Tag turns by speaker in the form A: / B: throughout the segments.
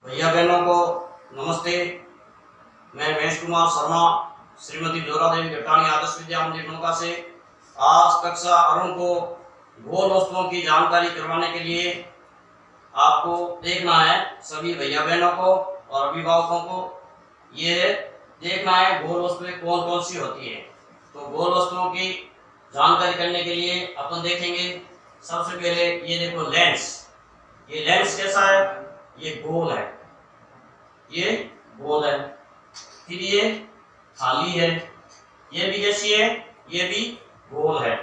A: भैया बहनों को नमस्ते। मैं महेश कुमार शर्मा, श्रीमती जोरा देवी घटानी आदर्श विद्या मंदिर नौका से आज कक्षा अरुण को गोल वस्तुओं की जानकारी करवाने के लिए आपको देखना है। सभी भैया बहनों को और अभिभावकों को ये देखना है गोल वस्तुएं कौन कौन सी होती है। तो गोल वस्तुओं की जानकारी करने के लिए अपन देखेंगे सबसे पहले ये देखो लेंस। ये लेंस कैसा है? ये गोल है, ये गोल है। फिर ये खाली है, ये भी कैसी है? ये भी गोल है।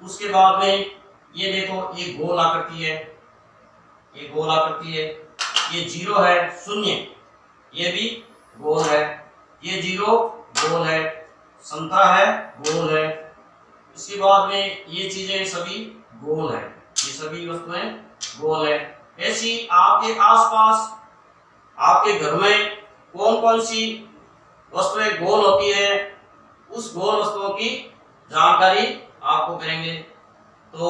A: उसके बाद में ये देखो ये गोल आकृति है, ये गोल आकृति है। ये जीरो है, शून्य, ये भी गोल है। ये जीरो गोल है, संतरा है, गोल है। इसके बाद में ये चीजें सभी गोल है, ये सभी वस्तुएं गोल है। ऐसी आपके आसपास आपके घर में कौन कौन सी वस्तुएं गोल होती है, उस गोल वस्तुओं की जानकारी आपको करेंगे। तो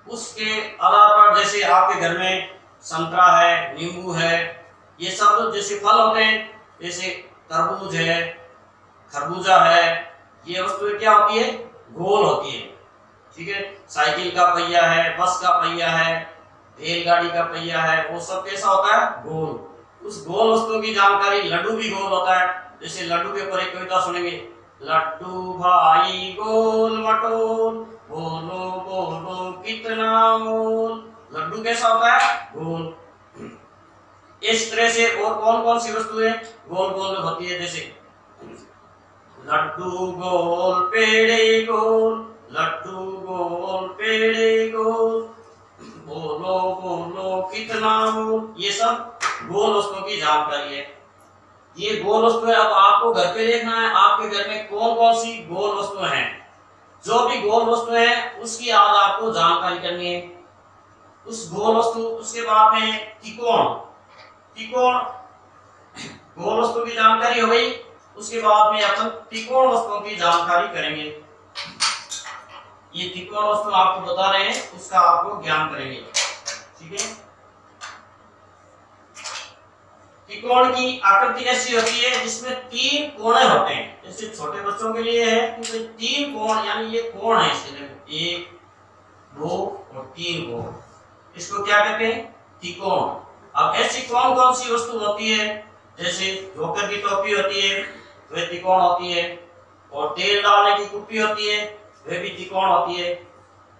A: उसके आधार पर जैसे आपके घर में संतरा है, नींबू है, ये सब जैसे फल होते हैं, जैसे तरबूज है, खरबूजा है, ये वस्तुएं क्या होती है? गोल होती है। ठीक है। साइकिल का पहिया है, बस का पहिया है, रेलगाड़ी का पहिया है, वो सब कैसा होता है? गोल। उस गोल वस्तुओं की जानकारी, लड्डू भी गोल होता है। जैसे लड्डू के ऊपर एक कविता सुनेंगे, लड्डू भाई गोल मटोल, बोलो बोलो कितना मोल। लड्डू कैसा होता है? गोल। इस तरह से और कौन कौन सी वस्तुएं गोल गोल होती है? जैसे लड्डू गोल पेड़े गोल, लड्डू गोल पेड़े गोल, बोलो बोलो कितना गोल। ये सब गोल वस्तुओं की जानकारी है। ये गोल वस्तुएं अब आपको घर पे देखना है, आपके घर में कौन कौन सी गोल वस्तुएं हैं। जो भी गोल वस्तुएं हैं उसकी आज आपको जानकारी करनी है। उस गोल वस्तु, उसके बाद में त्रिकोण, त्रिकोण गोल वस्तु की जानकारी हो गई। उसके बाद में अपन त्रिकोण वस्तुओं की जानकारी करेंगे। ये त्रिकोण वस्तु आपको बता रहे हैं, उसका आपको ज्ञान करेंगे। ठीक है। त्रिकोण की आकृति ऐसी होती है जिसमें तीन कोणे होते हैं। जैसे छोटे बच्चों के लिए है कि तीन कोण, यानी ये कोण है, इसके देखो 1 2 और 3 कोण, इसको क्या कहते हैं? त्रिकोण। अब ऐसी कौन कौन सी वस्तु होती है? जैसे जोकर की टोपी होती है, वह त्रिकोण होती है। और तेल डालने की कुप्पी होती है, वह भी त्रिकोण होती है।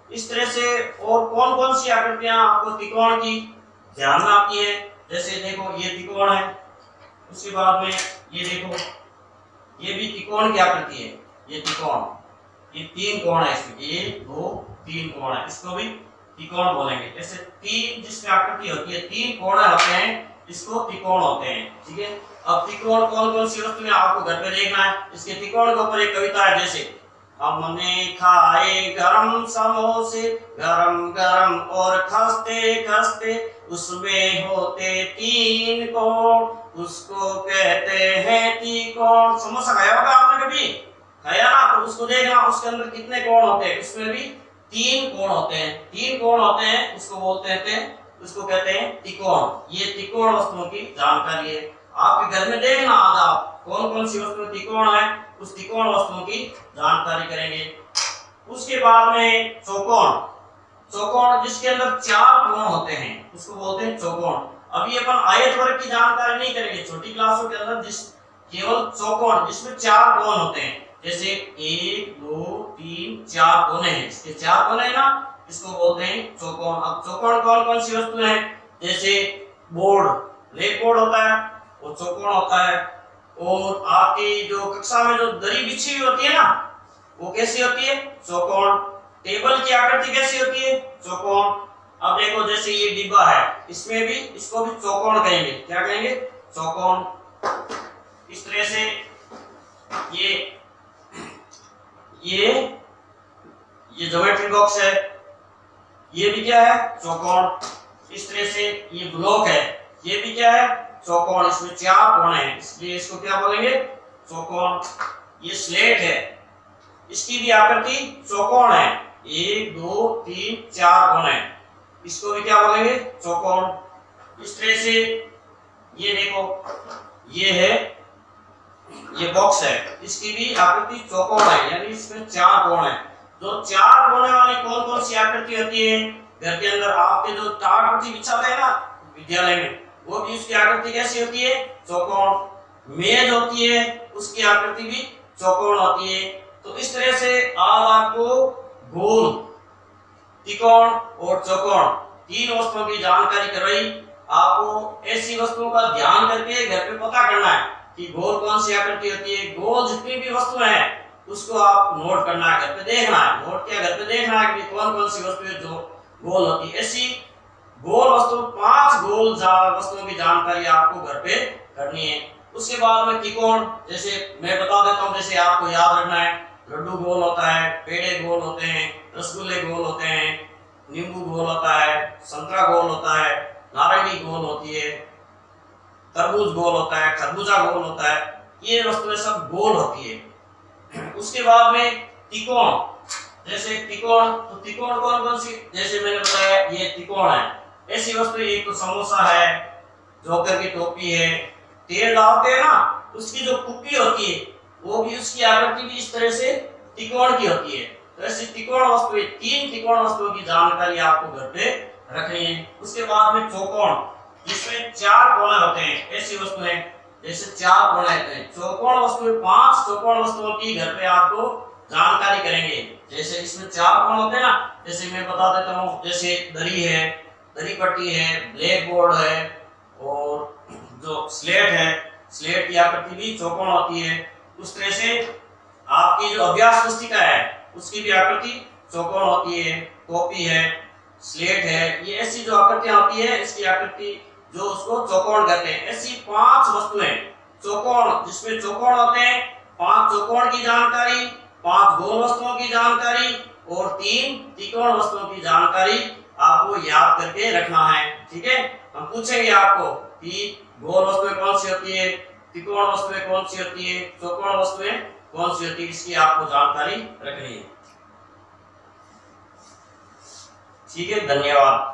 A: इस तरह से और कौन कौन सी आकृतियां आपको त्रिकोण की ध्यान में आती है? जैसे देखो ये त्रिकोण है, उसके बाद में ये देखो ये भी त्रिकोण की आकृति है, ये त्रिकोण, ये तीन कोण है इसमें, 1 2 3 कोण है, इसको भी त्रिकोण बोलेंगे। जैसे तीन जिसमें आकृति होती है, तीन कोण होते हैं, इसको त्रिकोण होते हैं। ठीक है। अब त्रिकोण कौन कौन सी वस्तुएं आपको घर पे देखना है। इसके त्रिकोण के ऊपर एक कविता है, जैसे हमने खाए गरम समोसे, गरम गरम और खस्ते खस्ते, उसमें होते तीन कोण, उसको कहते हैं त्रिकोण। समोसा खाया होगा आपने, कभी खाया ना? तो उसको देखना, उसके अंदर कितने कोण होते हैं। उसमें भी तीन कोण होते हैं, तीन कोण होते हैं, उसको बोलते हैं, उसको कहते हैं त्रिकोण। ये त्रिकोण वस्तुओं की जानकारी है। आपके घर में देखना आज आप कौन कौन सी वस्तु त्रिकोण है, उस त्रिकोण वस्तुओं की जानकारी करेंगे। उसके बाद में चौकोण, चौकोण जिसके अंदर 4 कोण होते हैं, उसको बोलते हैं चौकोण। अभी अपन आयत वर्ग की जानकारी नहीं करेंगे, छोटी क्लासों के अंदर जिस केवल चौकोण जिसमें 4 कोण होते हैं। जैसे 1 2 3 4 कोने हैं, इसके 4 कोने हैं ना, इसको बोलते हैं चौकोण। अब चौकोण कौन कौन सी वस्तुएं हैं? जैसे बोर्ड, ब्लैक बोर्ड होता है, वो चौकोण होता है। और आपकी जो कक्षा में जो दरी बिछी हुई होती है ना, वो कैसी होती है? चौकोण। टेबल की आकृति कैसी होती है? चौकोण। अब देखो जैसे ये डिब्बा है, इसमें भी, इसको भी चौकोण कहेंगे। क्या कहेंगे? चौकोण। इस तरह से ये ज्योमेट्री बॉक्स है, ये भी क्या है? चौकोण। इस तरह से ये ब्लॉक है, ये भी क्या है? चौकोण। इसमें 4 कोण हैं, इसलिए इसको क्या बोलेंगे? चौकोण। ये स्लेट है, इसकी भी आकृति चौकोण है, 1 2 3 4 कोण है, इसको भी क्या बोलेंगे? चौकोण। इस तरह से ये देखो, ये है, ये बॉक्स है, इसकी भी आकृति चौकोर है, यानी इसमें 4 कोण है। जो 4 कोने वाली कौन कौन सी आकृति होती है? घर के अंदर आपके जो टाट बिछाते हैं ना विद्यालय में, वो भी उसकी आकृति कैसी होती है? चौकोर। मेज होती है, उसकी आकृति भी चौकोर होती है। तो इस तरह से आज आपको गोल, त्रिकोण और चौकोर 3 वस्तुओं की जानकारी करवाई। आपको ऐसी वस्तुओं का ध्यान करके घर पे पता करना है कि गोल कौन सी आकृति होती है। गोल जितनी भी वस्तुएं हैं उसको आप नोट करना है, घर पे देखना है। नोट क्या, घर पे देखना है कि कौन कौन सी वस्तुएं जो गोल होती है। ऐसी गोल वस्तु 5 गोल वस्तुओं की जानकारी आपको घर पे करनी है। उसके बाद में त्रिकोण, जैसे मैं बता देता हूँ, जैसे आपको याद रखना है, लड्डू गोल होता है, पेड़े गोल होते हैं, रसगुल्ले गोल होते हैं, नींबू गोल होता है, संतरा गोल होता है, नारंगी गोल होती है, तरबूज गोल होता है, खरबूजा गोल होता है। ये वस्तुएं सब गोल होती है। उसके बाद में त्रिकोण, जैसे त्रिकोण, तो त्रिकोण कौन कौन सी, जैसे मैंने बताया ये त्रिकोण है। ऐसी वस्तु, एक तो समोसा है, जोकर की टोपी है, तेल डालते हैं ना, उसकी जो कुप्पी होती है वो भी, उसकी आकृति भी इस तरह से त्रिकोण की होती है। तो ऐसी त्रिकोण वस्तु, 3 त्रिकोण वस्तुओं की जानकारी आपको घर पे रखनी है। उसके बाद में चौकोण, जिसमें 4 कोने होते हैं। ऐसी वस्तुएं जैसे 4 कोने होते हैं। चौकोण वस्तुएं, 5 चौकोण वस्तुओं की घर पे आपको जानकारी करेंगे। जैसे इसमें 4 कोण होते हैं ना, जैसे मैं बता देता हूँ, जैसे दरी है, दरी पट्टी है, ब्लैक बोर्ड है, और जो स्लेट है, स्लेट की आकृति भी चौकोण होती है। उस तरह से आपकी जो अभ्यास पुस्तिका है उसकी भी आकृति चौकोण होती है। कॉपी है, स्लेट है, ये ऐसी जो आकृतियां होती है, इसकी आकृति जो उसको चौकोण कहते हैं। ऐसी 5 वस्तुएं चौकोण, जिसमें चौकोण होते हैं, 5 चौकोण की जानकारी, 5 गोल वस्तुओं की जानकारी और 3 त्रिकोण वस्तुओं की जानकारी आपको याद करके रखना है। ठीक है, हम पूछेंगे आपको कि गोल वस्तुएं कौन सी होती है, त्रिकोण वस्तुएं कौन सी होती है, चौकोण वस्तुएं कौन सी होती है, इसकी आपको जानकारी रखनी है। ठीक है, धन्यवाद।